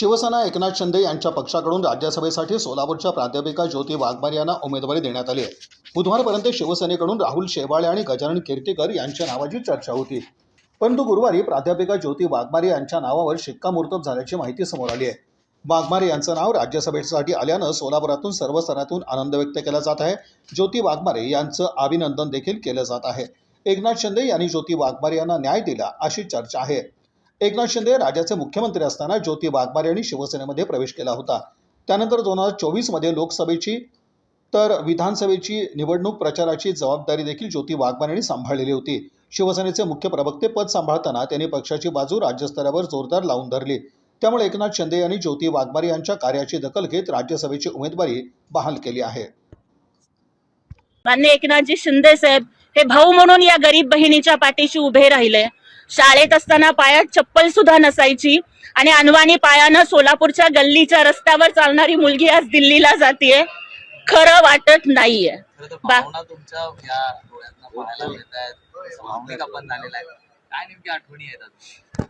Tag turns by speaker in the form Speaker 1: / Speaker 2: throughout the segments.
Speaker 1: शिवसेना एकनाथ शिंदे यांच्या पक्षाकडून राज्यसभेसाठी सोलापूरच्या प्राध्यापिका ज्योती वाघमारे यांना उमेदवारी देण्यात आली आहे। बुधवारपर्यंत शिवसेनेकडून राहुल शेवाळे आणि गजानन कीर्तीकर यांच्या नावाची चर्चा होती, परंतु गुरुवारी प्राध्यापिका ज्योती वाघमारे यांच्या नावावर शिक्कामोर्तब झाल्याची माहिती समोर आली आहे। वाघमारे यांचं नाव राज्यसभेसाठी आल्यानं सोलापुरातून सर्व स्तरातून आनंद व्यक्त केला जात आहे। ज्योती वाघमारे यांचं अभिनंदन देखील केलं जात आहे। एकनाथ शिंदे यांनी ज्योती वाघमारे यांना न्याय दिला अशी चर्चा आहे। एकनाथ शिंदे राज्याचे मुख्यमंत्री असताना ज्योती वाघमारे यांनी शिवसेनेमध्ये प्रवेश केला होता। त्यानंतर 2024 मध्ये लोकसभेची तर विधानसभेची निवडणूक प्रचाराची जबाबदारी देखील ज्योती वाघमारे यांनी सांभाळलेली होती। शिवसेनेचे मुख्य प्रवक्ते पद सांभाळताना त्यांनी पक्षाची बाजू राज्यस्तरावर जोरदार लावून धरली। त्यामुळे एकनाथ शिंदे यांनी ज्योती वाघमारे यांच्या कार्याची दखल घेत राज्यसभेची उमेदवारी बहाल केली आहे।
Speaker 2: माननीय एकनाथजी शिंदे साहेब हे भाऊ म्हणून या गरीब बहिणीच्या पाठीशी उभे राहिले। शाळेत असताना पायात चप्पल सुद्धा नसायची आणि अनवाणी पायानं सोलापूरच्या गल्लीच्या रस्त्यावर चालणारी मुलगी आज दिल्लीला जातीये। खरं वाटत नाहीये।
Speaker 3: भावना तुमच्या या डोळ्यातनं पाहायला येतायत, भावनिक आपण झालेला आहे। काय नेमकी आठवणी येतात?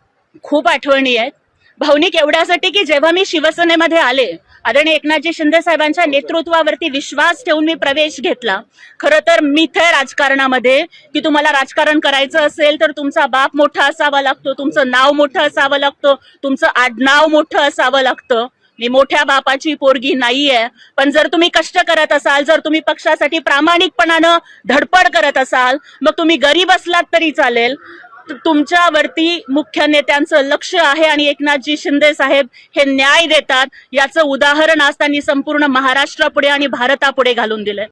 Speaker 2: खूप आठवणी आहेत। भावनिक एवढ्यासाठी की जेव्हा मी शिवसेनेमध्ये आले, आदरणीय एकनाथजी शिंदे साहेबांच्या नेतृत्वावरती विश्वास ठेवून मी प्रवेश घेतला। खरं तर मिथ आहे राजकारणामध्ये की तुम्हाला राजकारण करायचं असेल तर तुमचा बाप मोठा असावा लागतो, तुमचं नाव मोठं असावं लागतं, तुमचं आडनाव मोठं असावं लागतं। मी मोठ्या बापाची पोरगी नाहीये, पण जर तुम्ही कष्ट करत असाल, जर तुम्ही पक्षासाठी प्रामाणिकपणानं धडपड करत असाल, मग तुम्ही गरीब असलात तरी चालेल। तुमच्यावरती मुख्य नेत्यांचं लक्ष आहे आणि एकनाथजी शिंदे साहेब हे न्याय देतात याचं उदाहरण आज त्यांनी संपूर्ण महाराष्ट्रापुढे आणि भारतापुढे घालून दिलंय।